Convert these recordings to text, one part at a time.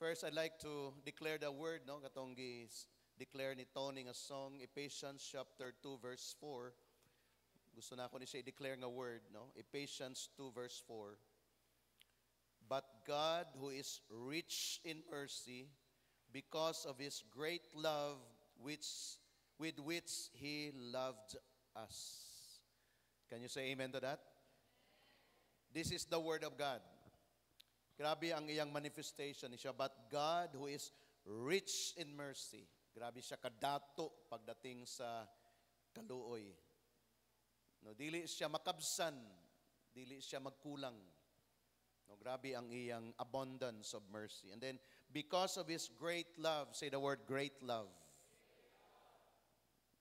First, I'd like to declare the word, no? Katong declare ni Tony nga song, Ephesians chapter 2, verse 4. Gusto na ako ni siya i-declare nga word, no? Ephesians 2, verse 4. But God, who is rich in mercy, because of His great love with which He loved us. Can you say amen to that? This is the word of God. Grabe ang iyang manifestation siya. But God who is rich in mercy. Grabe siya kadato pagdating sa kaluoy. No, dili siya makabsan, dili siya magkulang. No, grabe ang iyang abundance of mercy. And then because of His great love, say the word great love.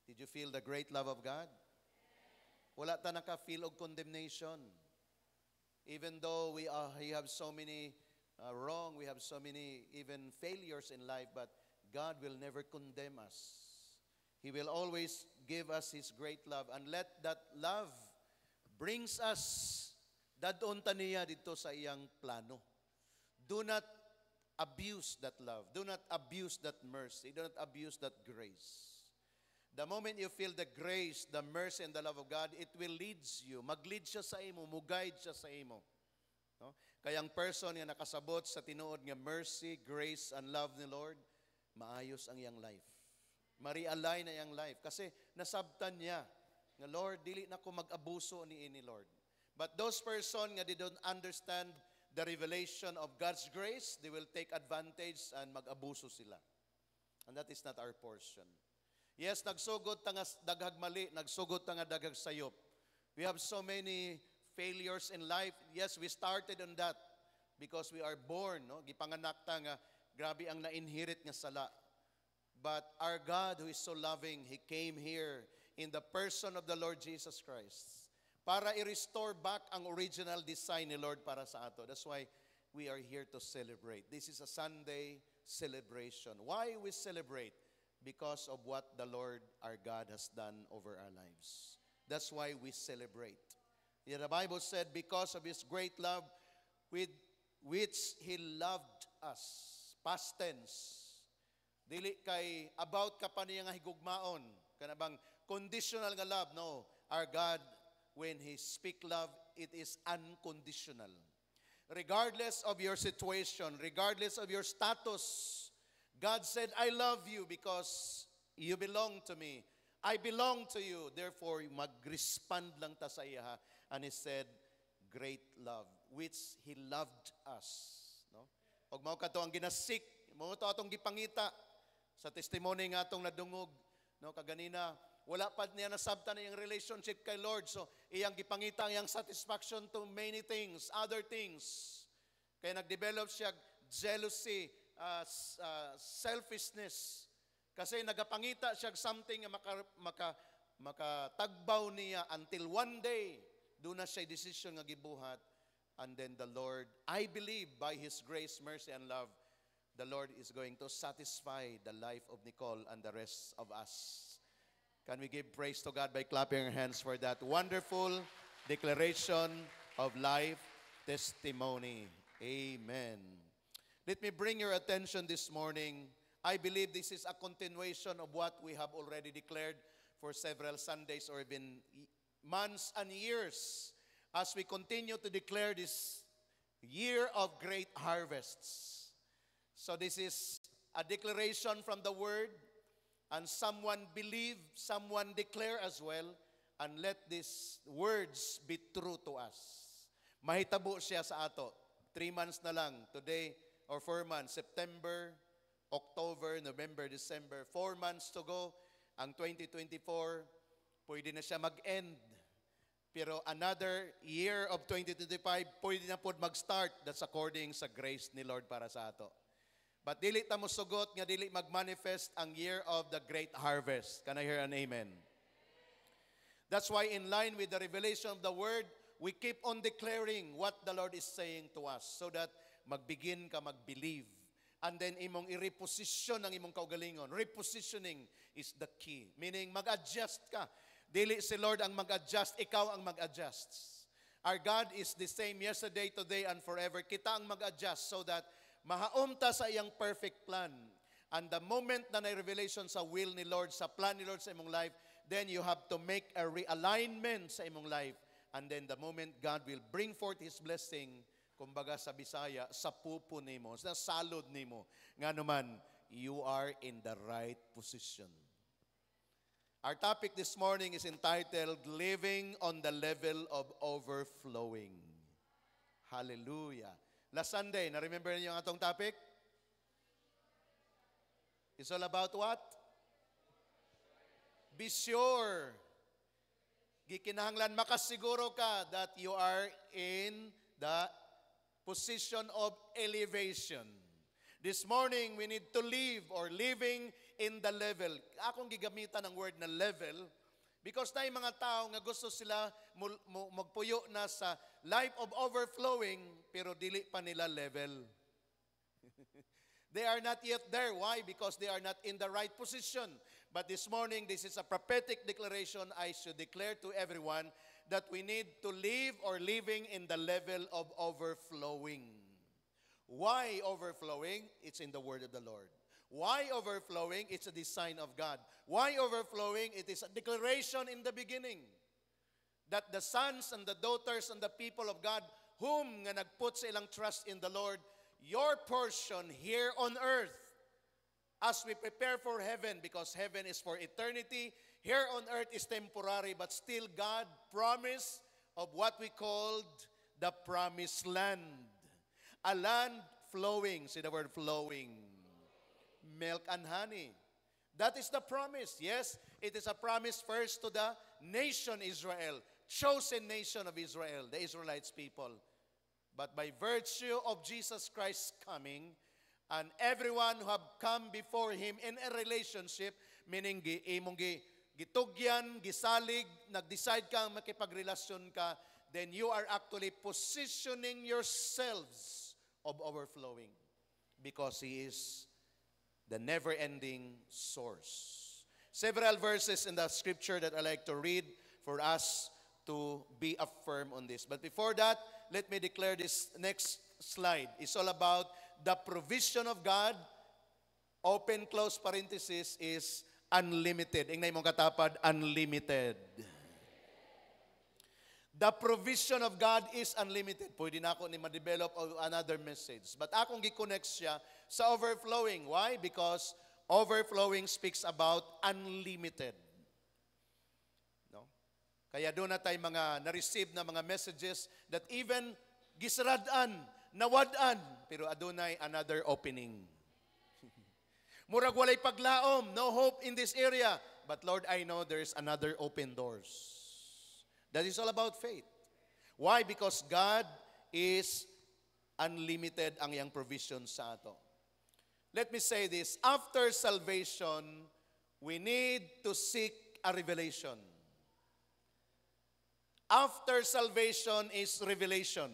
Did you feel the great love of God? Wala ta naka-feel og condemnation. Even though we have so many wrong, we have so many even failures in life, but God will never condemn us. He will always give us His great love, and let that love brings us dadon ta niya dito sa iyang plano. Do not abuse that love. Do not abuse that mercy. Do not abuse that grace. The moment you feel the grace, the mercy, and the love of God, it will lead you. Mag-lead siya sa imo, mug-guide siya sa imo. No? Kaya ang person nga nakasabot sa tinuod nga mercy, grace, and love ni Lord, maayos ang iyang life. Ma-realign na iyang life. Kasi nasabtan niya nga, Lord, dili na ko mag-abuso ni Lord. But those person nga they don't understand the revelation of God's grace, they will take advantage and mag-abuso sila. And that is not our portion. Yes, nagsugod ta nga daghag mali, nagsugod ta nga daghag sayop. We have so many failures in life. Yes, we started on that because we are born, no? Gipanganak ta nga grabe ang na-inherit nga sala. But our God who is so loving, He came here in the person of the Lord Jesus Christ para i-restore back ang original design ni Lord para sa ato. That's why we are here to celebrate. This is a Sunday celebration. Why we celebrate? Because of what the Lord our God has done over our lives. That's why we celebrate. Yeah, the Bible said, because of His great love with which He loved us. Past tense. Dili kay about ka pa niya nga higugmaon. Kanabang conditional nga love. No. Our God, when He speak love, it is unconditional. Regardless of your situation, regardless of your status, God said, I love you because you belong to me. I belong to you. Therefore, mag-respond lang ta sa iya. And He said, great love, which He loved us. No? Pag mao ka to ang ginasik, mao to atong gipangita sa testimony nga atong nadungog, no, kaganina, wala pa niya nasabtan na yung relationship kay Lord. So, iyang gipangita ang iyang satisfaction to many things, other things. Kaya nag-develop siya jealousy, selfishness. Kasi nagapangita siya something na makatagbaw niya until one day, doon na siya decision nga gibuhat. And then the Lord, I believe by His grace, mercy, and love, the Lord is going to satisfy the life of Nicole and the rest of us. Can we give praise to God by clapping our hands for that wonderful declaration of life testimony? Amen. Let me bring your attention this morning. I believe this is a continuation of what we have already declared for several Sundays or even months and years as we continue to declare this year of great harvests. So this is a declaration from the Word, and someone believe, someone declare as well, and let these words be true to us. Mahitabo siya sa ato. 3 months na lang, today, or 4 months, September, October, November, December, 4 months to go, ang 2024, pwede na siya mag-end. Pero another year of 2025, pwede na po mag-start. That's according sa grace ni Lord para sa ato. But dili ta mo sugot nga dili mag-manifest ang year of the great harvest. Can I hear an amen? That's why in line with the revelation of the Word, we keep on declaring what the Lord is saying to us so that magbigin ka mag-believe. And then imong i-reposition ang imong kaugalingon. Repositioning is the key. Meaning mag-adjust ka. Dili si Lord ang mag-adjust, ikaw ang mag-adjust. Our God is the same yesterday, today, and forever. Kita ang mag-adjust so that mahaumta sa iyang perfect plan. And the moment na na-revelation sa will ni Lord, sa plan ni Lord sa imong life, then you have to make a realignment sa imong life. And then the moment God will bring forth His blessing, kumbaga sa Bisaya, sa pupo nimo, sa salod nimo, nga naman, you are in the right position. Our topic this morning is entitled, Living on the Level of Overflowing. Hallelujah. Last Sunday, na-remember niyo ang atong topic? It's all about what? Be sure. Gikinahanglan makasiguro ka that you are in the position of elevation. This morning, we need to live or living in the level. Akong gigamitan ng word na level because tayo mga tao nga gusto sila magpuyo na sa life of overflowing pero dili pa nila level. They are not yet there. Why? Because they are not in the right position. But this morning, this is a prophetic declaration I should declare to everyone that we need to live or living in the level of overflowing. Why overflowing? It's in the word of the Lord. Why overflowing? It's a design of God. Why overflowing? It is a declaration in the beginning that the sons and the daughters and the people of God whom nga nagput sa ilang trust in the Lord, your portion here on earth as we prepare for heaven, because heaven is for eternity, here on earth is temporary, but still God promised of what we called the promised land. A land flowing, see the word flowing, milk and honey. That is the promise. Yes, it is a promise first to the nation Israel, chosen nation of Israel, the Israelites people. But by virtue of Jesus Christ's coming, and everyone who have come before Him in a relationship, meaning imong gitugyan, gisalig, nag-decide kang makipagrelasyon ka, then you are actually positioning yourselves of overflowing because He is the never-ending source. Several verses in the scripture that I like to read for us to be affirmed on this. But before that, let me declare this next slide. It's all about the provision of God. Open, close parenthesis is unlimited. Ingay mong katapad, unlimited. The provision of God is unlimited. Pwede na ako ni ma-develop another message. But akong gi-connect siya sa overflowing. Why? Because overflowing speaks about unlimited. No? Kaya doon na tayo mga na-receive na mga messages that even gisradaan, nawadaan, pero adunay another opening. Murag walay paglaom, no hope in this area. But Lord, I know there's another open doors. That is all about faith. Why? Because God is unlimited ang iyang provision sa ato. Let me say this. After salvation, we need to seek a revelation. After salvation is revelation.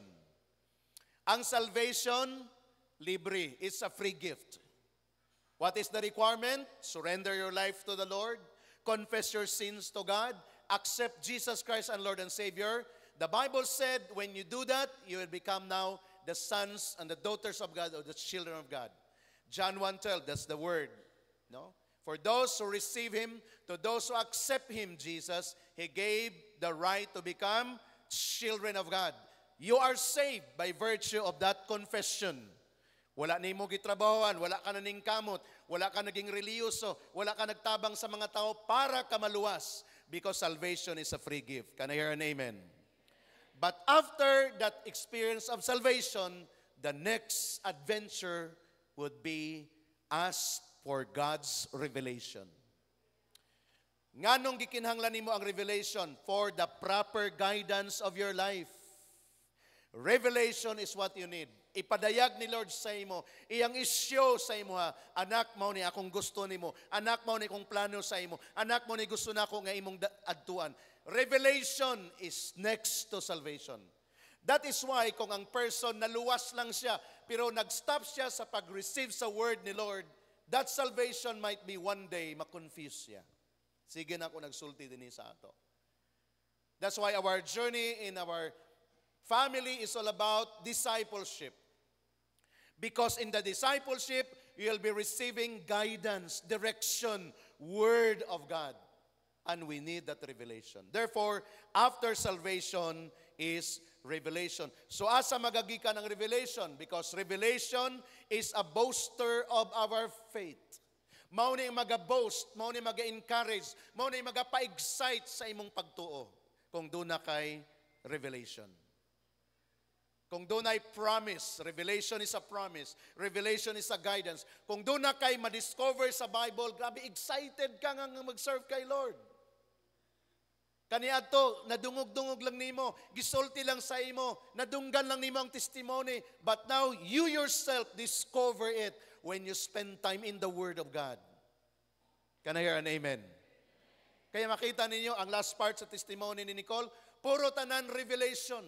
Ang salvation, libre. It's a free gift. What is the requirement? Surrender your life to the Lord. Confess your sins to God. Accept Jesus Christ and Lord and Savior. The Bible said when you do that, you will become now the sons and the daughters of God or the children of God. John 1:12, that's the word. No? For those who receive Him, to those who accept Him, Jesus, He gave the right to become children of God. You are saved by virtue of that confession. Wala na mo gitrabahoan, wala ka na ning kamot, wala ka naging reliyoso, wala ka nagtabang sa mga tao para ka maluwas. Because salvation is a free gift. Can I hear an amen? But after that experience of salvation, the next adventure would be ask for God's revelation. Nganong gikinahanglan nimo ang revelation? For the proper guidance of your life. Revelation is what you need. Ipadayag ni Lord sa imo, iyang isyo sa imo ha, anak mo ni akong gusto nimo, anak mo ni kong plano sa imo, anak mo ni gusto na ako nga imong adtuan. Revelation is next to salvation. That is why kung ang person naluwas lang siya, pero nag-stop siya sa pag-receive sa word ni Lord, that salvation might be one day makonfuse siya. Sige na ako nagsulti din sa ato. That's why our journey in our family is all about discipleship. Because in the discipleship, you'll be receiving guidance, direction, Word of God. And we need that revelation. Therefore, after salvation is revelation. So asa magagika ng revelation? Because revelation is a boaster of our faith. Mao ni maga-boast, mao ni maga-encourage, mao ni maga-pa-excite sa imong pagtuo kung doon na kay revelation. Kung doon ay promise, revelation is a promise, revelation is a guidance. Kung doon na kay ma-discover sa Bible, grabe excited ka nga mag-serve kay Lord. Kaniadto, nadungog-dungog lang nimo, gisulti lang sa imo, nadunggan lang nimo ang testimony, but now you yourself discover it when you spend time in the Word of God. Can I hear an amen? Kaya makita ninyo, ang last part sa testimony ni Nicole, puro tanan revelation.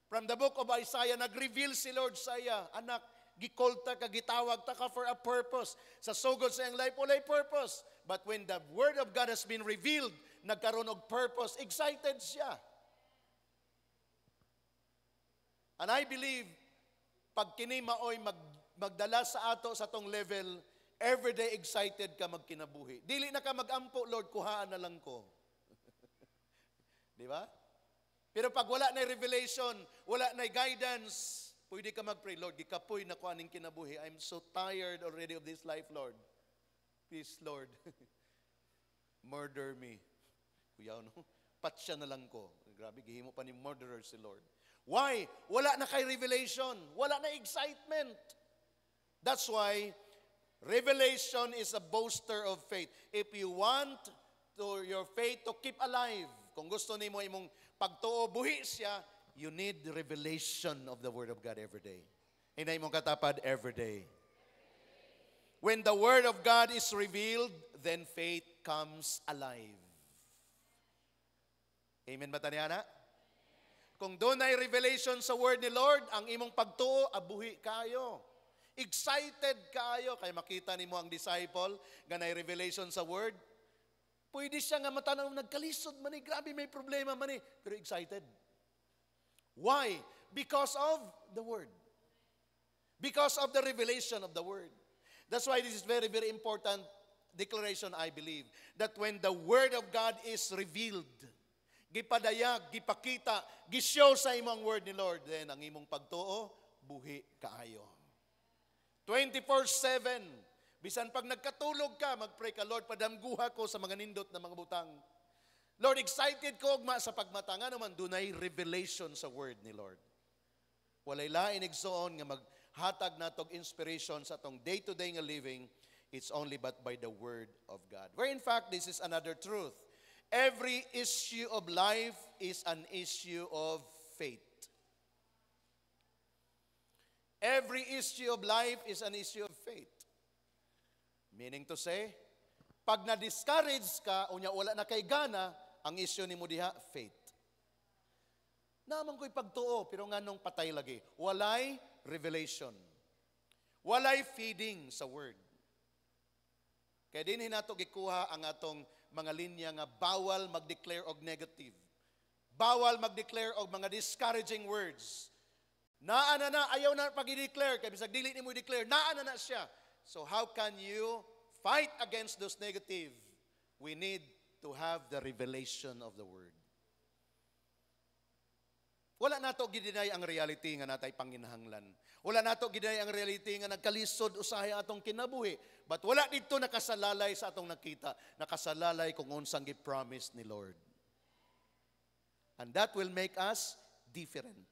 From the book of Isaiah, nag-reveal si Lord sa iya, anak, gikolta ka, gitawag ta ka for a purpose. Sa sugod sa iyang life, walay purpose. But when the Word of God has been revealed, nagkaroon og purpose, excited siya. And I believe, pag kini maoy magdala sa ato sa tong level, everyday excited ka magkinabuhi. Dili na ka magampo, Lord, kuhaan na lang ko. Di ba? Pero pag wala na revelation, wala na guidance, pwede ka mag-pray, Lord, gikapoy na ko aning kinabuhi. I'm so tired already of this life, Lord. Please, Lord, murder me. Kuya, no? Patsya na lang ko. Grabe, gihimo pa ni murderer si Lord. Why? Wala na kay revelation. Wala na excitement. That's why revelation is a boaster of faith. If you want your faith to keep alive, kung gusto nimo imong pagtuo, buhi siya, you need the revelation of the Word of God every day. Inay mong katapad, every day. When the Word of God is revealed, then faith comes alive. Amen ba taniana? Kung doon ay revelation sa Word ni Lord, ang imong pagtuo, abuhi kayo. Excited kayo. Kaya makita nimo ang disciple, ganay revelation sa Word. Pwede siya nga matanaw, nagkalisod man grabe may problema man pero excited. Why? Because of the Word. Because of the revelation of the Word. That's why this is very, very important declaration, I believe, that when the Word of God is revealed, gipadayag, gipakita, gishow sa imong Word ni Lord, then ang imong pagtuo, buhi kaayo. 24/7, bisan pag nagkatulog ka, mag-pray ka, Lord, padamguha ko sa mga nindot na mga butang. Lord, excited ko ugma sa pagmata, nga naman, dunay revelation sa Word ni Lord. Walay lain igsoon nga maghatag natog inspiration sa atong day-to-day nga living, it's only but by the Word of God. Where in fact, this is another truth. Every issue of life is an issue of faith. Every issue of life is an issue of faith. Meaning to say, pag na-discourage ka, unya wala na kay gana, ang issue ni mo diha, faith. Naman ko'y pagtuo, pero nga nung patay lagi. Walay revelation. Walay feeding sa Word. Kaya din hinato gikuha ang atong mga linya nga bawal mag-declare og negative. Bawal mag-declare og mga discouraging words. Naa na, ayaw na pag-i-declare. Kaya bisag dili ni mo i-declare, naa na siya. So how can you fight against those negative? We need to have the revelation of the Word. Wala nato gidinay ang reality nga natay panginahanglan. Wala nato gidinay ang reality nga nagkalisod usahay atong kinabuhi. But wala dito nakasalalay sa atong nakita. Nakasalalay kung unsang gi-promise ni Lord. And that will make us different.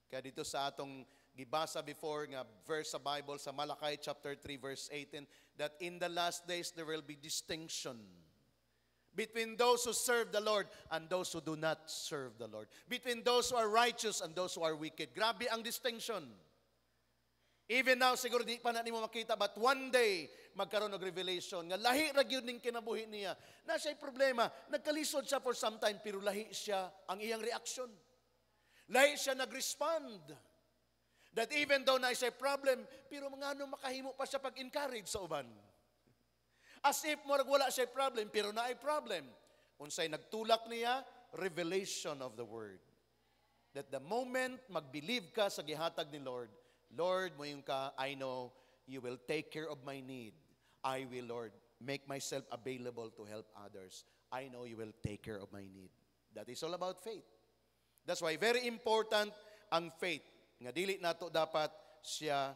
Kaya dito sa atong gibasa before nga verse sa Bible sa Malachi chapter 3 verse 18, that in the last days there will be distinction between those who serve the Lord and those who do not serve the Lord. Between those who are righteous and those who are wicked. Grabe ang distinction. Even now, siguro di pa na nimo makita, but one day, magkaroon ng revelation, nga lahi ra gyud ning kinabuhi niya. Na siya'y problema, nagkalisod siya for some time, pero lahi siya ang iyang reaction. Lahi siya nag-respond. That even though na siya'y problem, pero mga ano makahimo pa siya pag-encourage sa uban. As if wala siya problem, pero na ay problem. Unsay nagtulak niya, revelation of the Word. That the moment mag-believe ka sa gihatag ni Lord, Lord, mo yung ka, I know you will take care of my need. I will, Lord, make myself available to help others. I know you will take care of my need. That is all about faith. That's why very important ang faith. Nga dili nato dapat siya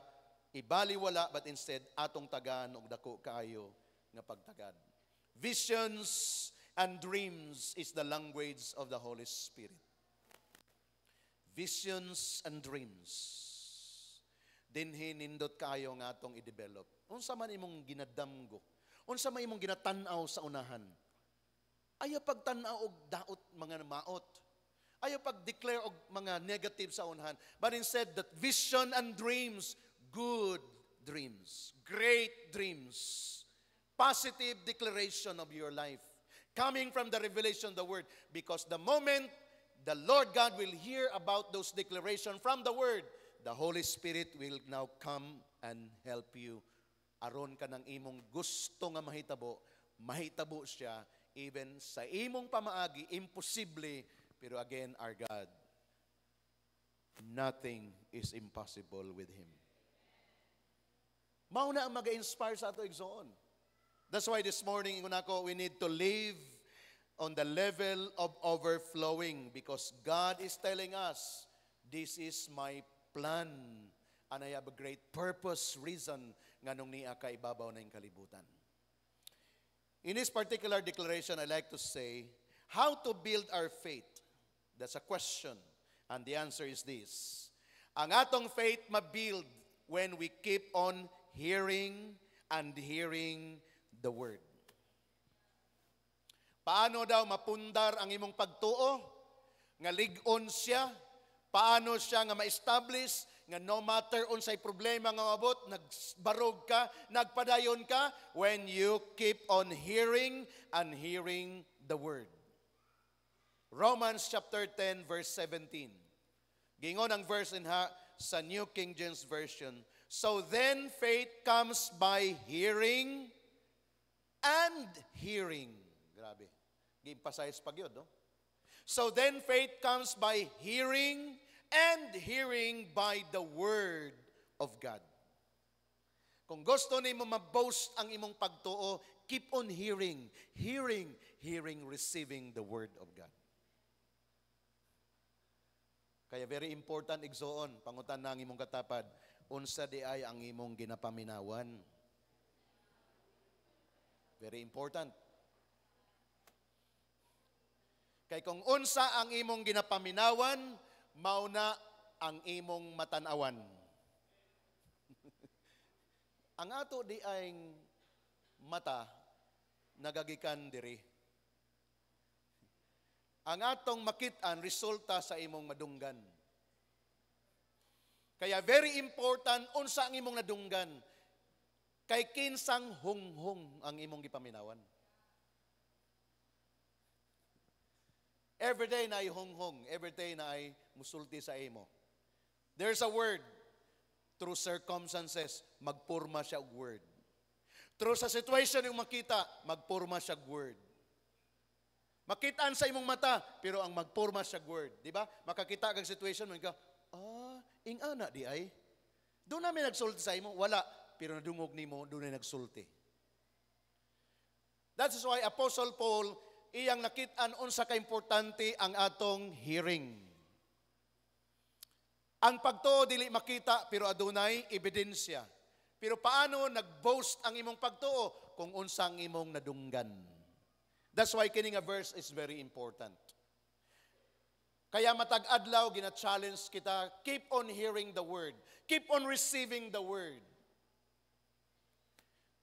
ibaliwala, but instead atong tagaan og dako kaayo nga pagtagad. Visions and dreams is the language of the Holy Spirit. Visions and dreams. Dinhi nindot kayo nga atong i-develop. Unsa man imong ginadamgo, unsa man imong ginatan-aw sa unahan. Ayaw pagtan-aw og daot mga maot. Ayaw pag-declare og mga negative sa unahan. But instead, that vision and dreams, good dreams, great dreams, positive declaration of your life, coming from the revelation of the Word. Because the moment the Lord God will hear about those declarations from the Word, the Holy Spirit will now come and help you. Aron ka ng imong gusto nga mahitabo siya, even sa imong pamaagi, imposible, pero again, our God, nothing is impossible with Him. Mauna ang mag-inspire sa ato igsoon. That's why this morning, we need to live on the level of overflowing, because God is telling us, this is my plan, and I have a great purpose, reason, nga nung niya ka ibabaw na yung kalibutan. In this particular declaration, I like to say, how to build our faith? That's a question, and the answer is this. Ang atong faith ma-build when we keep on hearing and hearing the Word. Paano daw mapundar ang imong pagtuo? Nga lig-on siya. Paano siya nga ma-establish nga no matter unsay problema nga mabot, nagbarog ka, nagpadayon ka, when you keep on hearing and hearing the Word. Romans chapter 10 verse 17. Gingon ang verse sa New King James Version. So then faith comes by hearing and hearing. Grabe. Gi-emphasize pag yun, no? So then faith comes by hearing and hearing by the Word of God. Kung gusto nimo ma-boast ang imong pagtuo, keep on hearing, receiving the Word of God. Kaya very important igsoon, pangutan na ang imong katapad, unsa di ay ang imong ginapaminawan. Very important. Kay kung unsa ang imong ginapaminawan, mauna ang imong matanawan. Ang ato di ay mata nagagikan diri. Ang atong makit-an resulta sa imong madunggan. Kaya very important unsa ang imong nadunggan. Kay kinsang hunghong ang imong gipaminawan. Every day na ay hunghong, every day na ay musulti sa imo. There's a word. Through circumstances, magpurma siya og word. Through sa situation yung makita, magpurma siya og word. Makitaan sa imong mata, pero ang magpurma siya og word. Di ba? Makakita kang situation, man ka, ingana di ay. Doon namin nagsulti sa imo, wala. Pero nadungog nimo, doon na nagsulti. That's why Apostle Paul, iyang nakitaan unsa ka importante ang atong hearing. Ang pagtuo dili makita pero adunay ebidensya. Pero paano nag-boast ang imong pagtuo kung unsa ang imong nadunggan? That's why kini nga verse is very important. Kaya matag adlaw gina-challenge kita, keep on hearing the word. Keep on receiving the word.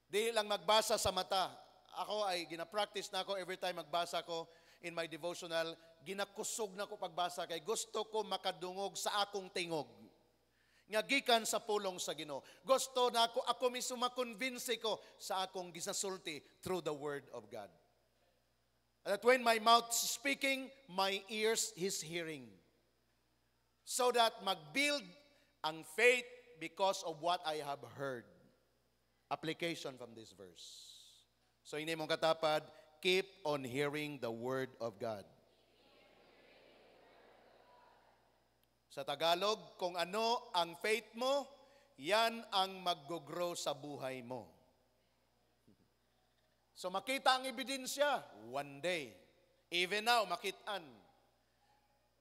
Di lang magbasa sa mata. Ako ay gina-practice na ako every time magbasa ko in my devotional, ginakusog na ko pagbasa kay gusto ko makadungog sa akong tingog. Nga gikan sa pulong sa Ginoo. Gusto na ako mismo makonvince ko sa akong gisasulti through the word of God. That when my mouth is speaking, my ears is hearing. So that magbuild ang faith because of what I have heard. Application from this verse. So ini mong katapad, keep on hearing the word of God. Sa Tagalog, kung ano ang faith mo, yan ang mag-grow sa buhay mo. So makita ang ebidensya, one day. Even now, makitaan.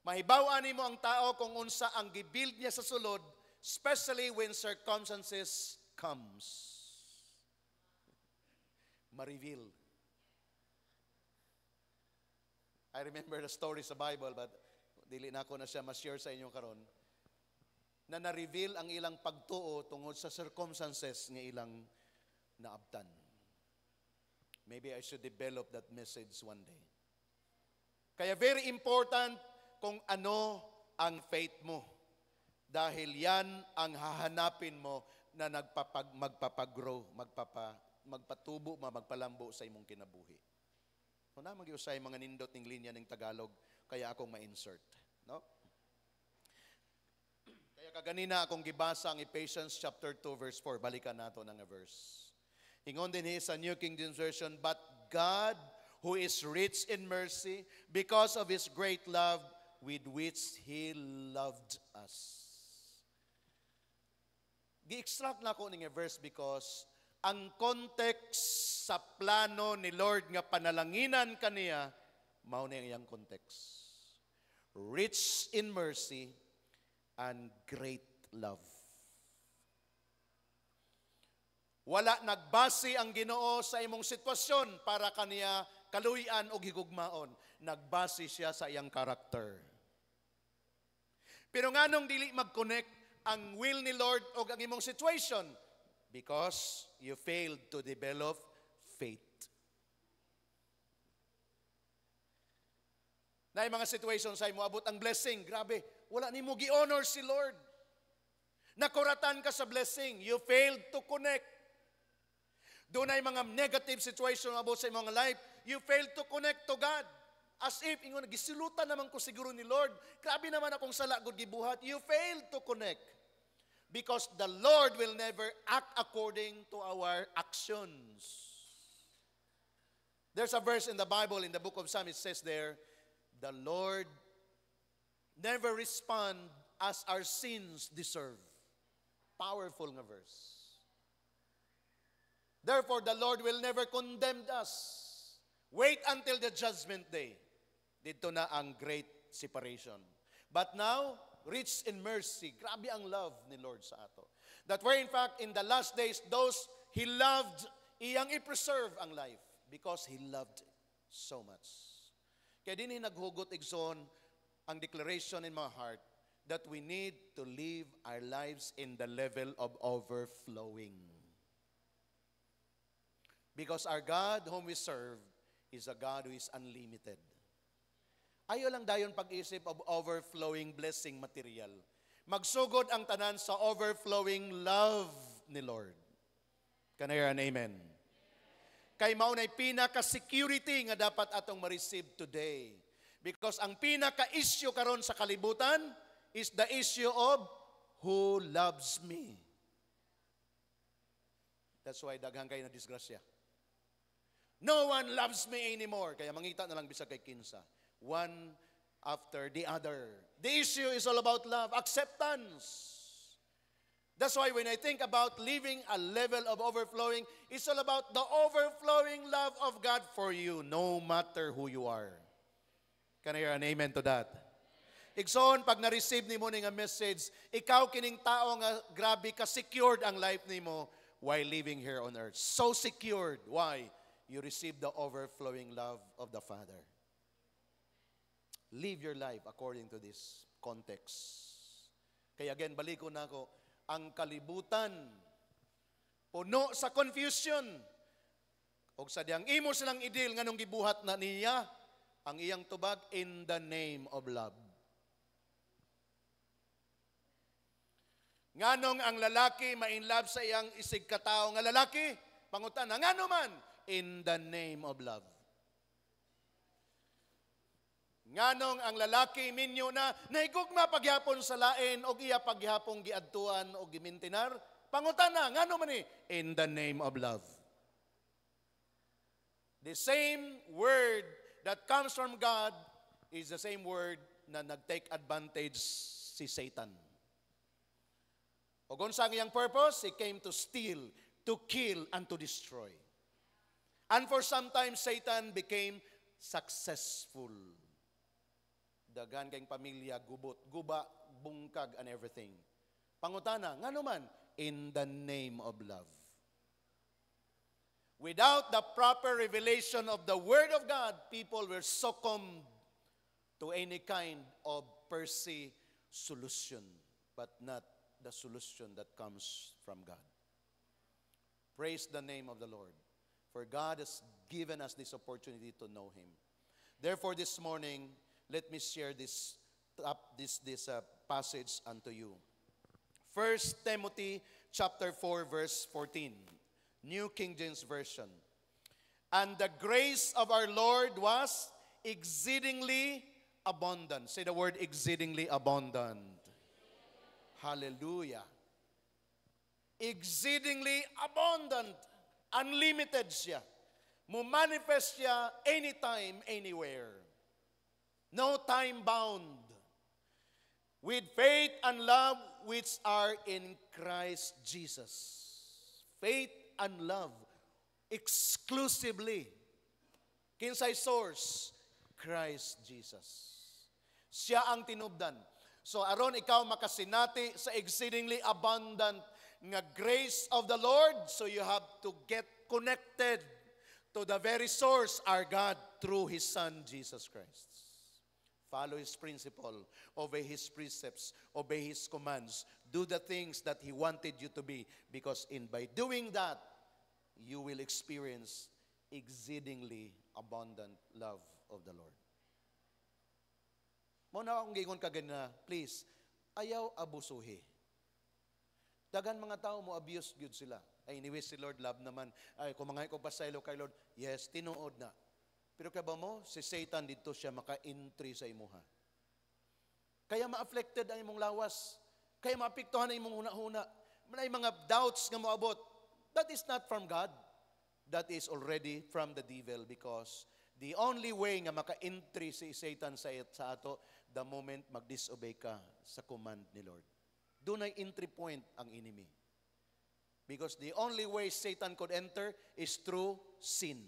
Mahibaw-ani mo ang tao kung unsa ang gibuild niya sa sulod, especially when circumstances comes. Ma-reveal. I remember the story sa Bible, but dili na ko na siya ma-share sa inyo karon, na na-reveal ang ilang pagtuo tungod sa circumstances nga ilang naabtan. Maybe I should develop that message one day. Kaya very important kung ano ang faith mo. Dahil yan ang hahanapin mo na magpapagrow, magpatubo, magpalambo sa imong kinabuhi. So na mag-iusay mga nindot ng linya ng Tagalog, kaya akong ma-insert. No? Kaya kaganina akong gibasa ang Ephesians chapter 2 verse 4. Balikan nato ng verse. Ingon din sa New King James Version, but God, who is rich in mercy, because of His great love with which He loved us. Gi-extract na ako ng verse because ang context sa plano ni Lord nga panalanginan kaniya, mao na iyang context. Rich in mercy and great love. Wala nagbase ang Ginoo sa imong sitwasyon para kaniya kaluyan o higugmaon. Nagbase siya sa iyang karakter. Pero nganong dili mag-connect ang will ni Lord o ang imong situation? Because you failed to develop faith. Na mga situations ay mo abot ang blessing, grabe, wala ni mo gi-honor si Lord. Nakuratan ka sa blessing, you failed to connect. Doon ay mga negative situation about sa imong life, you failed to connect to God. As if, ingon, gisilutan naman ko siguro ni Lord, grabe naman akong salagod gibuhat, you failed to connect. Because the Lord will never act according to our actions. There's a verse in the Bible, in the book of Psalms, it says there, the Lord never respond as our sins deserve. Powerful nga verse. Therefore, the Lord will never condemn us. Wait until the judgment day. Dito na ang great separation. But now, rich in mercy. Grabe ang love ni Lord sa ato. That where in fact, in the last days, those He loved, iyang i-preserve ang life because He loved so much. Kaya din naghugot igsoon ang declaration in my heart that we need to live our lives in the level of overflowing. Because our God whom we serve is a God who is unlimited. Ayaw lang dayon pag-isip of overflowing blessing material. Magsugod ang tanan sa overflowing love ni Lord. Can I hear an amen? Kay maunay pinaka-security nga dapat atong ma-receive today. Because ang pinaka-issue karon sa kalibutan is the issue of who loves me. That's why daghang kayo na disgrasya. No one loves me anymore. Kaya mangita na lang bisag kay kinsa. One after the other. The issue is all about love, acceptance. That's why when I think about living a level of overflowing, it's all about the overflowing love of God for you, no matter who you are. Can I hear an amen to that? Igsoon, pag na-receive ni mo nga message, ikaw kining tao nga grabe ka secured ang life ni mo while living here on earth. So secured. Why? You receive the overflowing love of the Father. Live your life according to this context. Kaya again, balik ko na ako, ang kalibutan, puno sa confusion. O sa diyang imo silang idil, nganong gibuhat na niya, ang iyang tubag, in the name of love. Nganong ang lalaki ma-inlove sa iyang isig katao nga lalaki, pangutan na, ngano man, in the name of love. Nganong ang lalaki minyo na naigugma pagyapon sa lain o iya pagyapong giadtuan o gimintinar, pangutan na, ngano man in the name of love. The same word that comes from God is the same word na nag-take advantage si si Satan. O kung saan iyang purpose, he came to steal, to kill, and to destroy. And for some time, Satan became successful. Dagan kayong pamilya, gubot, guba, bungkag, and everything. Pangutana, nga naman, in the name of love. Without the proper revelation of the Word of God, people will succumb to any kind of per se solution, but not the solution that comes from God. Praise the name of the Lord. For God has given us this opportunity to know Him. Therefore, this morning, let me share this passage unto you. 1 Timothy chapter 4, verse 14. New King James Version. And the grace of our Lord was exceedingly abundant. Say the word exceedingly abundant. Hallelujah. Exceedingly abundant. Unlimited siya. Mo-manifest siya anytime, anywhere. No time bound. With faith and love which are in Christ Jesus. Faith and love exclusively. Kinsay source? Christ Jesus. Siya ang tinubdan. So aron ikaw makasinati sa exceedingly abundant nga grace of the Lord, so you have to get connected to the very source, our God, through His Son, Jesus Christ. Follow His principle, obey His precepts, obey His commands, do the things that He wanted you to be, because by doing that, you will experience exceedingly abundant love of the Lord. Muna akong gingon kagad na, please, ayaw abusuhi. Dagan mga tao mo abuse good sila. Ay, anyway, si Lord love naman. Ay, kumangay ko pasaylo kay Lord. Yes, tinuod na. Pero kaba mo, si Satan dito siya maka-entry sa imuha. Kaya ma-afflicted ang imong lawas. Kaya maapektuhan ang imong huna-huna. May mga doubts nga moabot. That is not from God. That is already from the devil, because the only way nga maka-entry si Satan sa ato, the moment mag-disobey ka sa command ni Lord. Doon ay entry point ang enemy. Because the only way Satan could enter is through sin.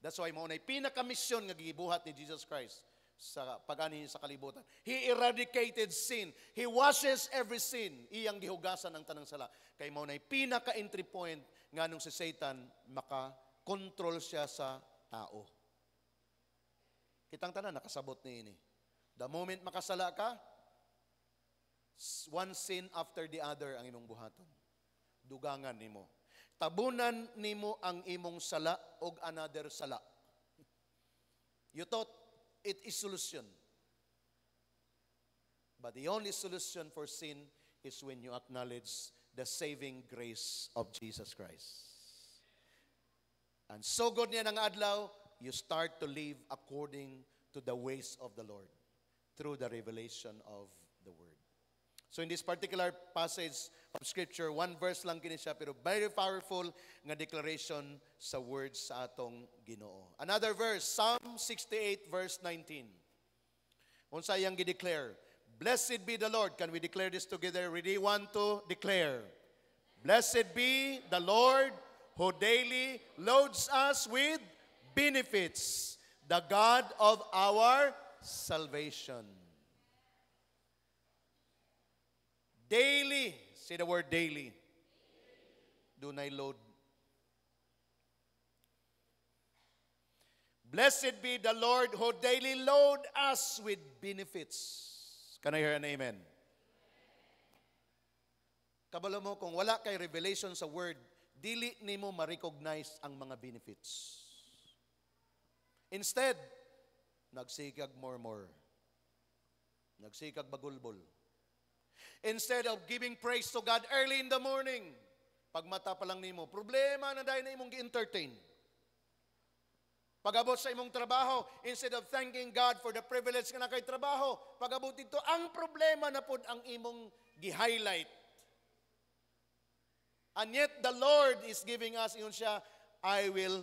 That's why maunay pinaka-mission nga gibuhat ni Jesus Christ sa pag-ani sa kalibutan. He eradicated sin. He washes every sin. Iyang gihugasan ang tanang sala. Kay maunay pinaka-entry point nga nung si Satan maka-control siya sa tao. Kitang tanan nakasabot ni ini. The moment makasala ka, one sin after the other ang imong buhaton. Dugangan nimo. Tabunan nimo ang imong sala og another sala. You thought it is solution. But the only solution for sin is when you acknowledge the saving grace of Jesus Christ. And so good niya ng adlaw, you start to live according to the ways of the Lord through the revelation of the Word. So in this particular passage of Scripture, one verse lang kini siya, pero very powerful nga declaration sa words sa atong Ginoo. Another verse, Psalm 68 verse 19. Unsa iyang gi-declare? Blessed be the Lord. Can we declare this together? Ready? 1, 2, declare. Blessed be the Lord who daily loads us with benefits, the God of our salvation. Daily, say the word daily. Dunay load. Blessed be the Lord who daily load us with benefits. Can I hear an amen? Kabalo mo, kung wala kay revelation sa word, dili nimo ma-recognize ang mga benefits. Instead, nagsikag more. Nagsikag bagulbol. Instead of giving praise to God early in the morning, pag mata pa lang nimo, problema na dahil na imong gi-entertain. Pag-abot sa imong trabaho, instead of thanking God for the privilege nga na kay trabaho, pag-abot dito, ang problema na pod ang imong gi-highlight. And yet, the Lord is giving us, yun siya, I will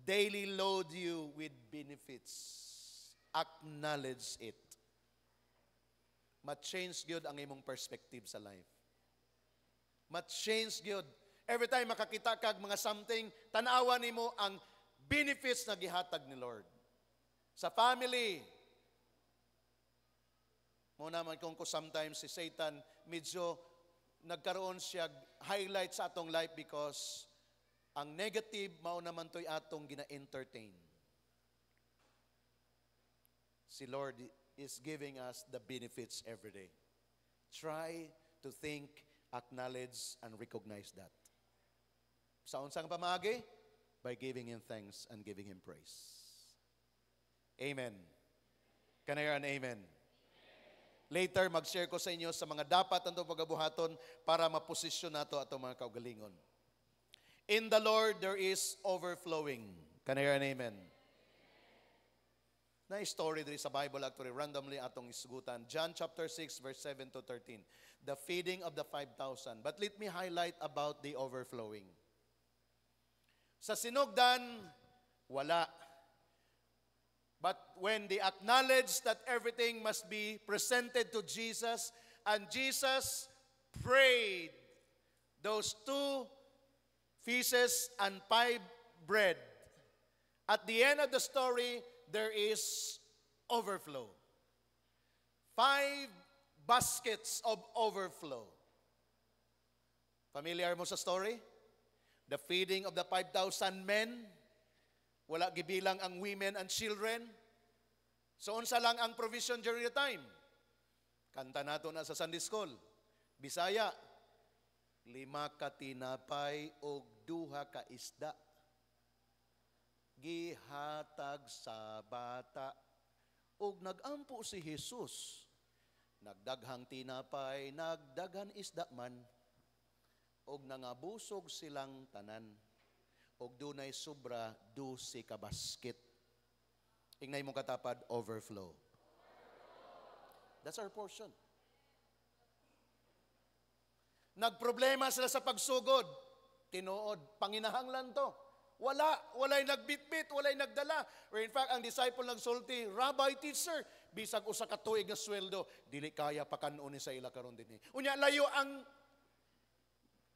daily load you with benefits. Acknowledge it. ma-change gyud ang imong perspective sa life. Ma-change gyud. Every time makakita kag mga something, tanawa nimo ang benefits na gihatag ni Lord. Sa family, mo naman kung sometimes si Satan medyo nagkaroon siya highlight sa atong life because ang negative mao naman to'y atong gina-entertain. Si Lord is giving us the benefits every day. Try to think, acknowledge, and recognize that. Sa unsang pamagi? By giving Him thanks and giving Him praise. Amen. Can I hear an amen? Later, mag-share ko sa inyo sa mga dapat ang pagabuhaton para maposisyon nato atong mga kaugalingon. In the Lord, there is overflowing. Can I hear an amen? Na story diri sa Bible actually randomly atong isgutan. John chapter 6 verse 7 to 13. The feeding of the 5,000. But let me highlight about the overflowing. Sa sinugdan, wala. But when they acknowledge that everything must be presented to Jesus, and Jesus prayed those 2 fishes and 5 bread. At the end of the story, there is overflow. 5 baskets of overflow. Familiar mo sa story? The feeding of the 5,000 men. Wala gibilang ang women and children. So unsa lang ang provision during the time? Kanta nato na sa Sunday School. Bisaya, 5 ka tinapay o 2 ka isda. Gihatag sa bata. Og nagampo si Jesus. Nagdaghang tinapay, nagdaghan isda man. Og nangabusog silang tanan. Og dunay sobra 12 ka basket. Ingnay mong katapad, overflow. That's our portion. Nagproblema sila sa pagsugod. Tinuod, panginahanglan to. Walay nagbitbit, walay nagdala. Or in fact, ang disciple nagsulti, Rabbi, teacher, bisag usa ka tuig nga sweldo, dili kaya pakanon ni sa ila karon dinhi. Unya layo ang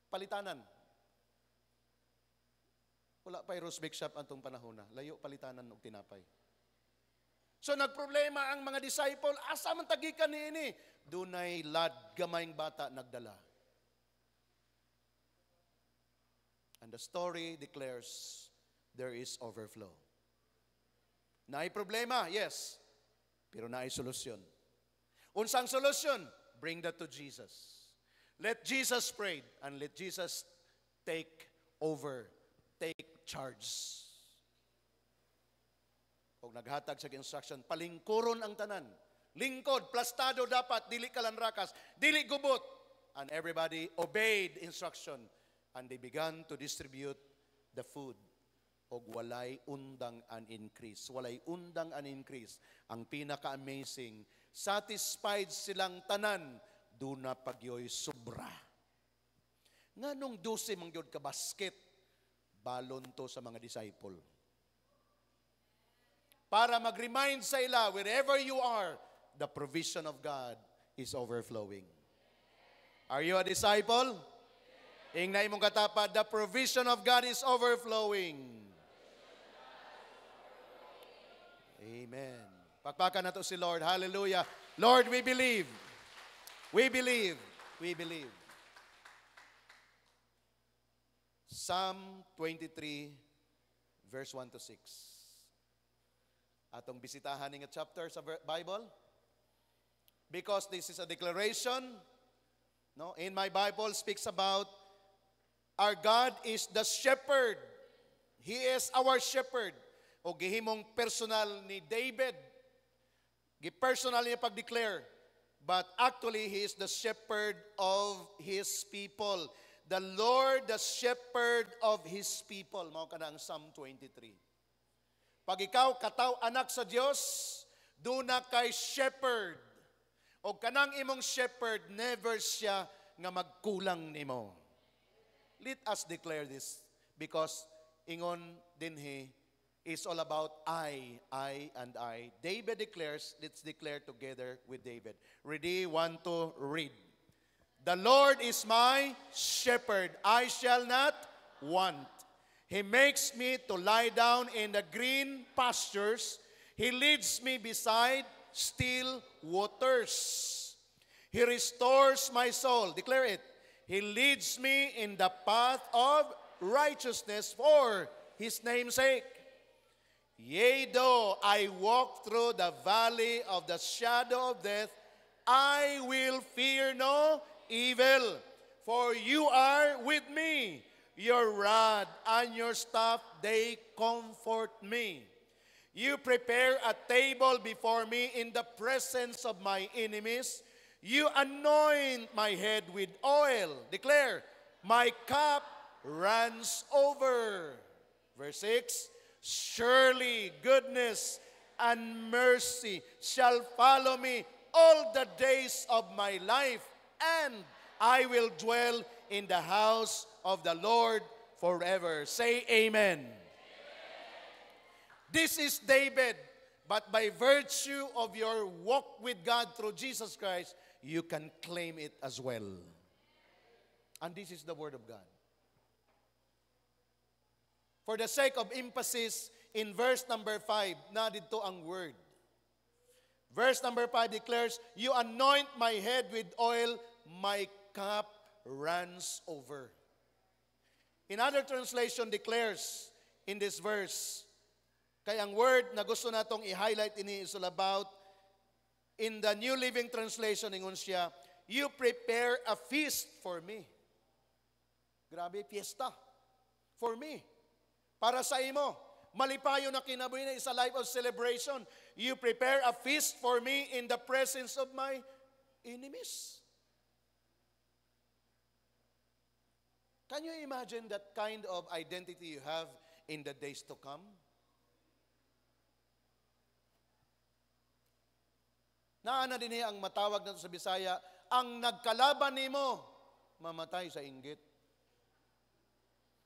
palitanan. Wala pa'y Rosbeck shop antong panahon na. Layo palitanan og tinapay. So nagproblema ang mga disciple, asa man tagikan niini? Dunay lad gamayng bata nagdala. And the story declares there is overflow. Naay problema, yes. Pero naay solusyon. Unsang solusyon? Bring that to Jesus. Let Jesus pray and let Jesus take over, take charge. Kung naghatag sa instruction, palingkuron ang tanan. Lingkod, plastado dapat, dili kalanrakas, dili gubot. And everybody obeyed instruction. And they began to distribute the food. Og walay undang an increase. Walay undang an increase. Ang pinaka-amazing, satisfied silang tanan, doon na pagyoy sobra. Nga nung 12 mangyod ka basket, balon to sa mga disciple. Para mag-remind sa ila, wherever you are, the provision of God is overflowing. Are you a disciple? Ingnay mong katapad, the provision of God is overflowing. Amen. Pakpakan na to si Lord. Hallelujah. Lord, we believe. We believe. We believe. Psalm 23, verse 1 to 6. Atong bisitahan nga chapter sa Bible. Because this is a declaration. No, in my Bible speaks about our God is the shepherd. He is our shepherd. O gihimong personal ni David. Gi-personal niya pag-declare. But actually, He is the shepherd of His people. The Lord, the shepherd of His people. Mao ka na ang Psalm 23. Pag ikaw, kataw anak sa Diyos, doon na kay shepherd. O kanang imong shepherd, never siya nga magkulang nimo. Let us declare this because ingon dinhi is all about I, and I. David declares, let's declare together with David. Ready, 1, 2, read. The Lord is my shepherd, I shall not want. He makes me to lie down in the green pastures. He leads me beside still waters. He restores my soul. Declare it. He leads me in the path of righteousness for His name's sake. Yea, though I walk through the valley of the shadow of death, I will fear no evil, for you are with me. Your rod and your staff, they comfort me. You prepare a table before me in the presence of my enemies. You anoint my head with oil. Declare, my cup runs over. Verse 6, surely goodness and mercy shall follow me all the days of my life, and I will dwell in the house of the Lord forever. Say amen. This is David, but by virtue of your walk with God through Jesus Christ, you can claim it as well. And this is the Word of God. For the sake of emphasis, in verse number 5, na dito ang word. Verse number 5 declares, you anoint my head with oil, my cup runs over. In other translation declares in this verse, kaya ang word na gusto natong i-highlight ini is all about, in the New Living Translation, ingon siya, you prepare a feast for me. Grabe, fiesta. For me. Para sa imo. Malipayo na kinabuhi na is a life of celebration. You prepare a feast for me in the presence of my enemies. Can you imagine that kind of identity you have in the days to come? Naana din ang matawag nato sa Bisaya, ang nagkalaban nimo mamatay sa inggit.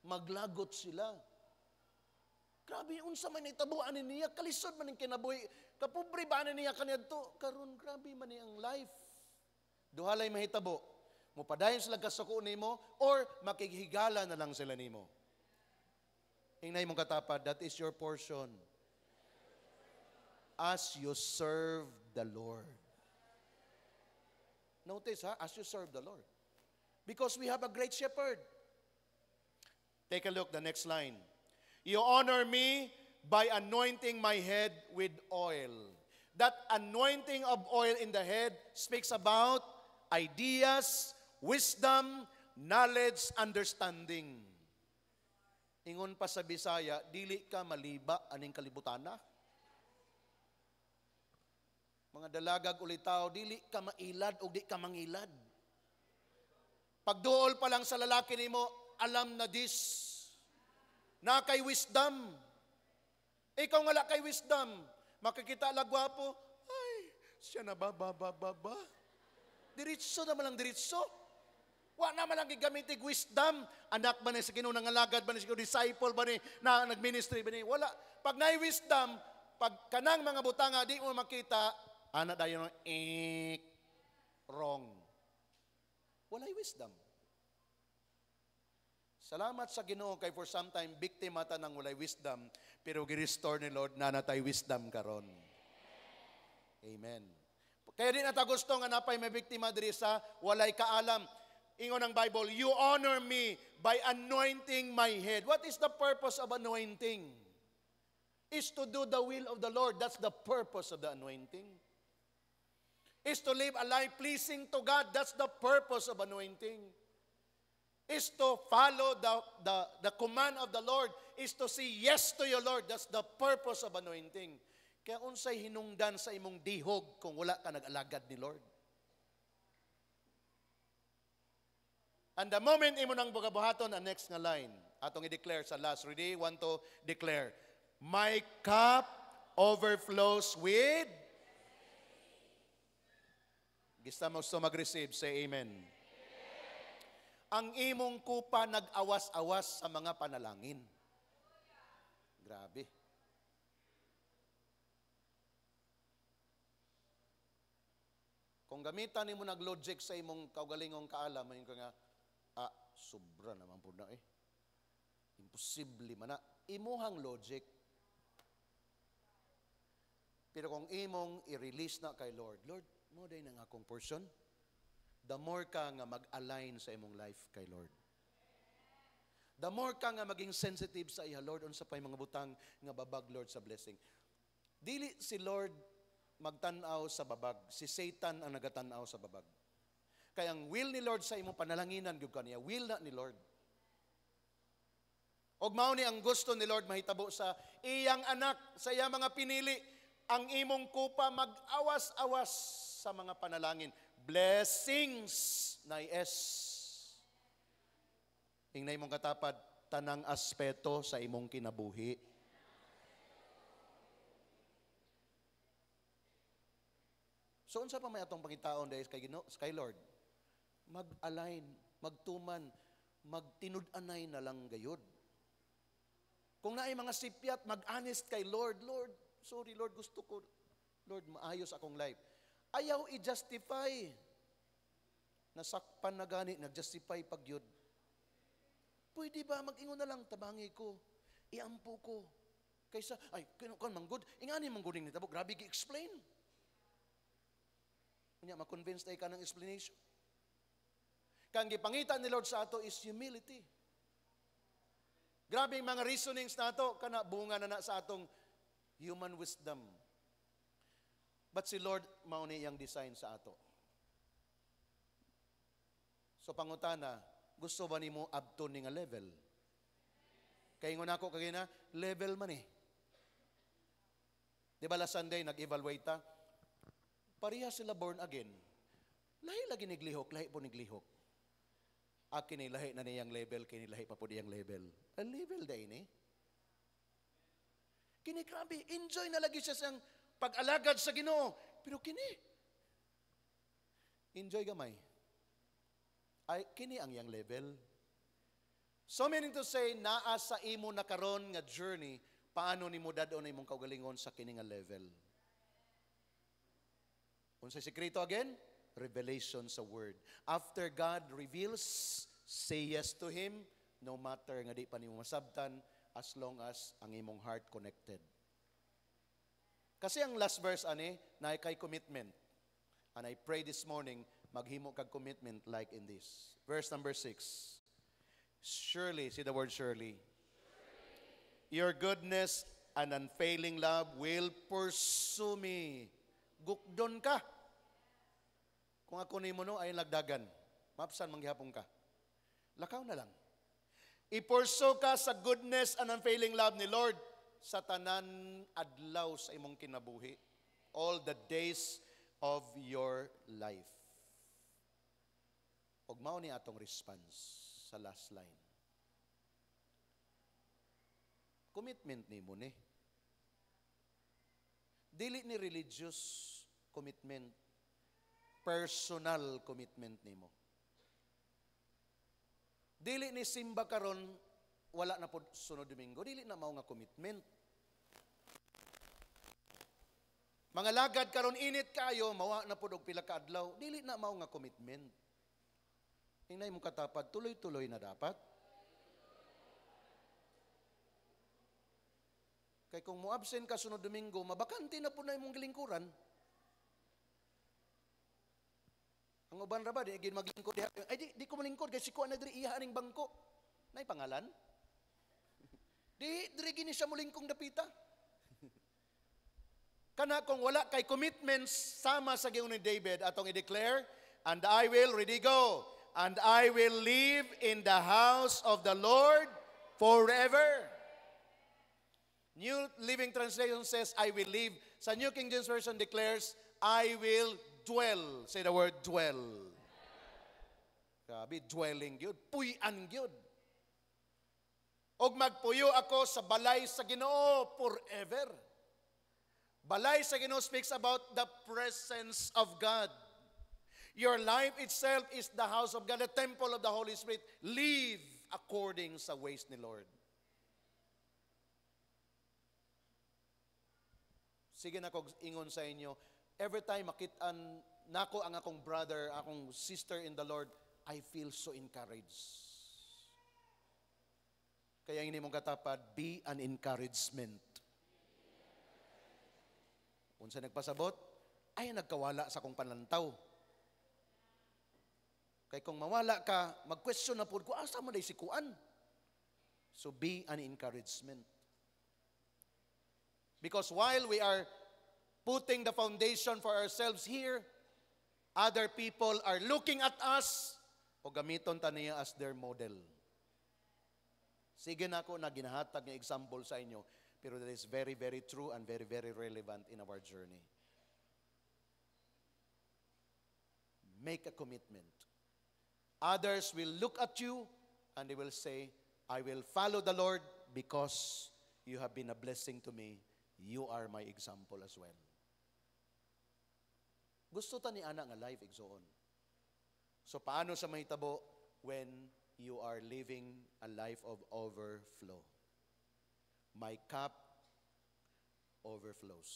Maglagot sila. Grabe, unsa man itabuan niya, kalisod man ang kinabuhi, kapobre ba niya kaniadto, karon grabe man ang life. Duhalay mahitabo, mupadayon sila kasuko nimo or makighigala na lang sila nimo. Hingnay mong katapad, that is your portion. As you serve the Lord. Notice, as you serve the Lord. Because we have a great shepherd. Take a look, the next line. You honor me by anointing my head with oil. That anointing of oil in the head speaks about ideas, wisdom, knowledge, understanding. Ingon pa sa Bisaya, dili ka maliba aning kalibutana. Mga dalagag ulitaw, dili ka mailad o di ka mangilad. Pagduol pa lang sa lalaki nimo, alam na this. Na kay wisdom. Ikaw nga la kay wisdom. Makikita lang gwapo, ay, siya na ba. Diritso naman lang diritso. Wa naman lang gigamitig wisdom. Anak ba ni sa Ginoo nangalagad ba ni sa Ginoo, disciple ba ni na nagministry ba ni? Wala. Pag naay wisdom, pag kanang mga butanga di mo makita, ana dayon wrong. Walay wisdom. Salamat sa Ginoo kay for some time biktima ta ng walay wisdom, pero gi-restore ni Lord na natay wisdom karon. Amen. Kaya din ata gusto nga napay may biktima diri sa walay kaalam. Ingon ang Bible, you honor me by anointing my head. What is the purpose of anointing? Is to do the will of the Lord. That's the purpose of the anointing. Is to live a life pleasing to God. That's the purpose of anointing. Is to follow the command of the Lord. Is to say yes to your Lord. That's the purpose of anointing. Kaya unsay hinungdan sa imong dihog kung wala ka nag-alagad ni Lord. And the moment imo nang bugabuhaton, ang next nga line, atong i-declare sa last. Ready? 1, 2, declare. My cup overflows with... Gista mo gusto mag-receive, say amen. Ang imong kupa nag-awas-awas sa mga panalangin. Grabe. Kung gamitan nimo nag-logic sa imong kaugalingong kaalam, mayon ka nga, sobra naman po na eh. Imposible man na. Imuhang logic. Pero kung imong i-release na kay Lord, Lord, mo day nang akong portion, the more ka nga mag-align sa imong life kay Lord. The more ka nga maging sensitive sa iya, Lord, unsa pay mga butang nga babag, Lord, sa blessing. Dili si Lord magtanaw sa babag, si Satan ang nagatanaw sa babag. Kaya ang will ni Lord sa imong panalanginan, gyud kaniya, will na ni Lord. Og mao ni ang gusto ni Lord mahitabo sa iyang anak, sa iyang mga pinili, ang imong kupa mag-awas-awas sa mga panalangin. Blessings na S. Hingnay mong katapad, tanang aspeto sa imong kinabuhi. So, unsa pa may atong pangitaon dahil kay Lord? Mag-align, magtuman, magtinud-anay na lang gayod. Kung naay mga sipyat, mag-honest kay Lord. Lord, sorry Lord, gusto ko, Lord, maayos akong life. Ayaw i-justify. Nasakpan na gani, nag-justify pagyod. Pwede ba mag-ingon na lang, tabangi ko, iampo ko. Kaysa, ay, kung manggod, ingani manggoding nitabo, grabe gi-explain. Kanya, ma-convince tayo ka ng explanation. Kang gipangita ni Lord sa ato is humility. Grabe yung mga reasonings na ato, kana bunga na sa atong human wisdom. But si Lord, mauni yung design sa ato. So pangutana, gusto ba nimo abton ni nga level? Kaya ngon ako kagina, level man eh. Di ba last Sunday, nag-evaluate ta? Pareha sila born again. Lahi lagi niglihok, lahi po niglihok. Akin ni lahi na niyang level, kini lahi pa po niyang level. Ang level da ini. Kini grabe, enjoy na lagi siya siyang pag-alagad sa Ginoo. Pero kini, enjoy gamay. Ay, kini ang yang level. So meaning to say, naa sa imo na karon nga journey, paano ni mo dadon imong kaugalingon sa kini nga level. Unsay sekreto again? Revelation sa word. After God reveals, say yes to Him, no matter nga di pa nimo masabtan, as long as ang imong heart connected. Kasi ang last verse ani, na kay commitment. And I pray this morning, maghimo kag commitment like in this. Verse number 6. Surely, see the word surely. Your goodness and unfailing love will pursue me. Gukdon ka. Kung ako ni mo no, ay lagdagan. Mapsan manggihapon ka. Lakaw na lang. I-pursue ka sa goodness and unfailing love ni Lord sa tanan adlaw sa imong kinabuhi. All the days of your life. Og mao ni atong response sa last line. Commitment ni mo ni. Dili ni religious commitment. Personal commitment ni mo. Dili ni simba karon wala na po sunod Domingo. Dili na mao nga commitment. Mga lagad karon init kayo, mawa na po og pila ka adlaw. Dili na mao nga commitment. Hinay mo katapad, tuloy-tuloy na dapat. Kay kung mo-absent ka sunod Domingo, mabakante na po na imong gilingkuran. Ang uban ra ba, di maglingkod. Ay, di ko malingkod, kasi ko na diri iyahan ng bangko. Nay pangalan? Diri gini siya mulingkong dapita. Kana kung wala kay commitments, sama sa giun ni David, atong i-declare, and I will, ready go, and I will live in the house of the Lord forever. New Living Translation says, I will live. Sa New King James Version declares, I will dwell. Say the word dwell. Grabe, dwelling yun. Puy-an yun. Og magpuyo ako sa balay sa Ginoo forever. Balay sa Ginoo speaks about the presence of God. Your life itself is the house of God, the temple of the Holy Spirit. Live according sa ways ni Lord. Sige na kog ingon sa inyo, every time makitaan nako ang akong brother, akong sister in the Lord, I feel so encouraged. Kaya hindi mong katapad, be an encouragement. Kung sa nagpasabot, ay nagkawala sa kong panlantaw. Kaya kung mawala ka, mag-question na po, kung asa mo na si Kuan? So be an encouragement. Because while we are putting the foundation for ourselves here, other people are looking at us o gamiton ta niya as their model. Sige na ako na ginahatag ng example sa inyo, pero that is very, very true and very, very relevant in our journey. Make a commitment. Others will look at you and they will say, I will follow the Lord because you have been a blessing to me. You are my example as well. Gusto ta ni ana nga life igsoon. So paano sa mahitabo when you are living a life of overflow? My cup overflows.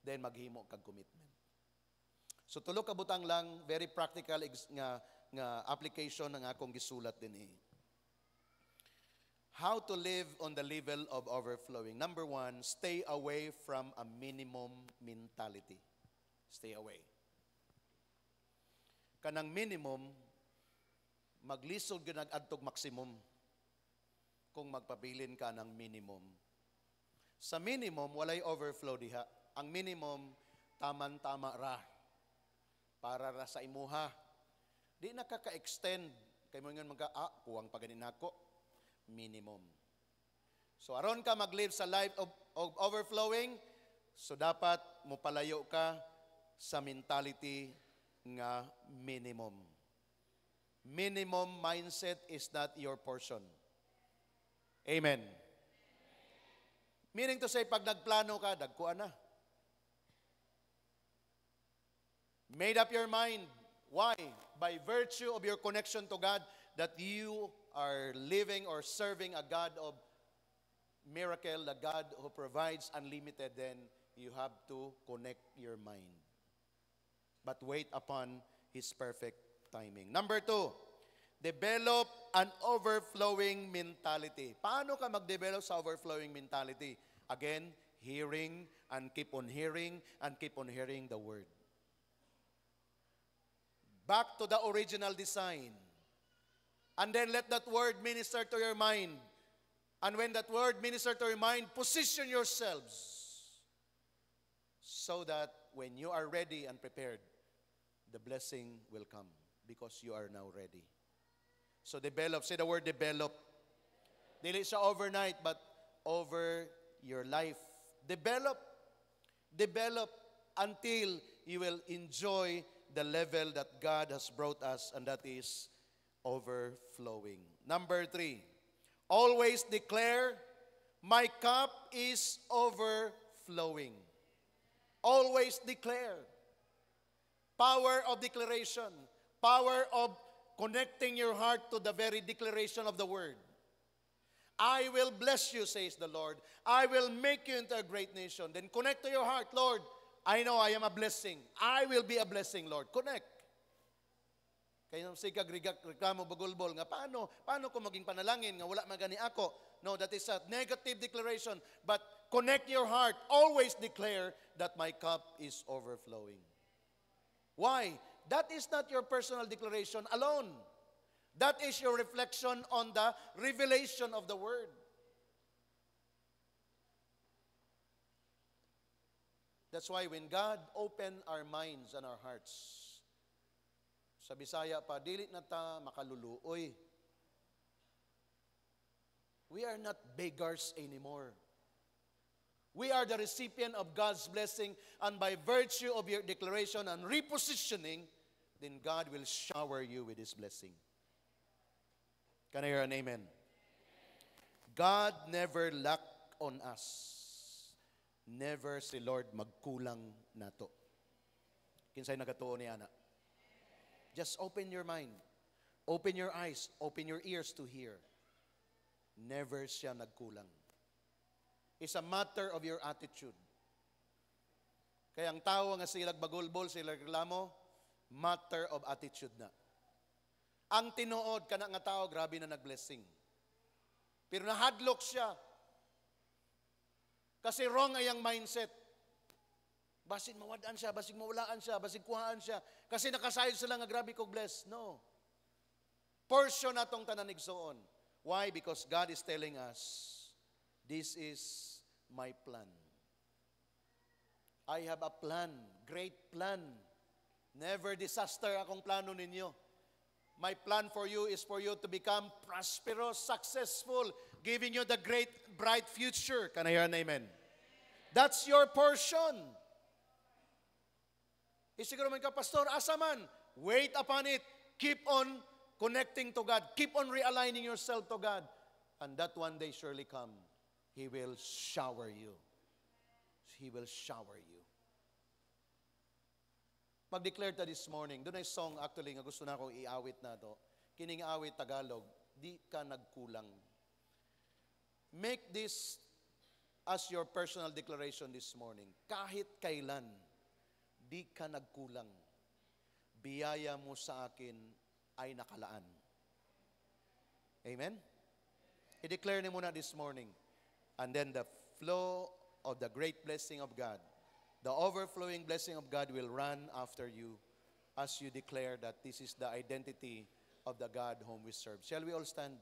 Then maghimo kag commitment. So tulo ka butang lang, very practical nga application ng akong gisulat dinhi. How to live on the level of overflowing. Number 1, stay away from a minimum mentality. Stay away. Kanang minimum, maglisod ka nag-adtog maximum kung magpabilin ka ng minimum. Sa minimum, walay overflow diha. Ang minimum, taman-tama ra. Para ra sa imuha. Di nakaka-extend. Kaya mo nga kuwang paganin ako. Minimum. So aron ka mag-live sa life of overflowing, so dapat mupalayo ka sa mentality nga minimum. Minimum mindset is not your portion. Amen. Meaning to say, pag nagplano ka, dagkuan na. Made up your mind. Why? By virtue of your connection to God, that you are living or serving a God of miracle, a God who provides unlimited, then you have to connect your mind. But wait upon His perfect timing. Number 2, develop an overflowing mentality. Paano ka mag-develop sa overflowing mentality? Again, hearing and keep on hearing and keep on hearing the Word. Back to the original design. And then let that Word minister to your mind. And when that Word minister to your mind, position yourselves so that when you are ready and prepared, the blessing will come because you are now ready. So develop, say the word develop. Dili siya overnight, but over your life. Develop until you will enjoy the level that God has brought us, and that is overflowing. Number 3, always declare, my cup is overflowing. Always declare. Power of declaration. Power of connecting your heart to the very declaration of the word. I will bless you, says the Lord. I will make you into a great nation. Then connect to your heart, Lord, I know I am a blessing. I will be a blessing, Lord. Connect. Kaya si reklamo bagulbol nga paano ko maging panalangin nga wala magani ako? No, that is a negative declaration. But connect your heart. Always declare that my cup is overflowing. Why? That is not your personal declaration alone. That is your reflection on the revelation of the Word. That's why when God opened our minds and our hearts, sa Bisaya pa, dili na ta makaluluoy. We are not beggars anymore. We are the recipient of God's blessing, and by virtue of your declaration and repositioning, then God will shower you with His blessing. Can I hear an amen? God never lack on us. Never si Lord magkulang nato. Kinsay nagatuo ni ana? Just open your mind. Open your eyes. Open your ears to hear. Never siya nagkulang. It's a matter of your attitude. Kaya ang tao nga sila bagulbol, sila reklamo, matter of attitude na. Ang tinuod kana nga tao, grabe na nag-blessing. Pero nahadlok siya. Kasi wrong ay ang mindset. Basig mawadaan siya, basig mawalaan siya, basig kuhaan siya. Kasi nakasayod sila nga grabe kog bless. No. Portion na tong tanan igsoon. Why? Because God is telling us, this is my plan. I have a plan, great plan. Never disaster akong plano ninyo. My plan for you is for you to become prosperous, successful, giving you the great, bright future. Can I hear an amen? That's your portion. Isiguro man ka, Pastor, asa man? Wait upon it. Keep on connecting to God. Keep on realigning yourself to God. And that one day surely come. He will shower you. He will shower you. Mag-declare ta this morning. Doon ay song actually nga gusto na akong iawit na to. Kining awit Tagalog, di ka nagkulang. Make this as your personal declaration this morning. Kahit kailan, di ka nagkulang. Biyaya mo sa akin ay nakalaan. Amen? I-declare ni muna this morning. And then the flow of the great blessing of God, the overflowing blessing of God will run after you as you declare that this is the identity of the God whom we serve. Shall we all stand?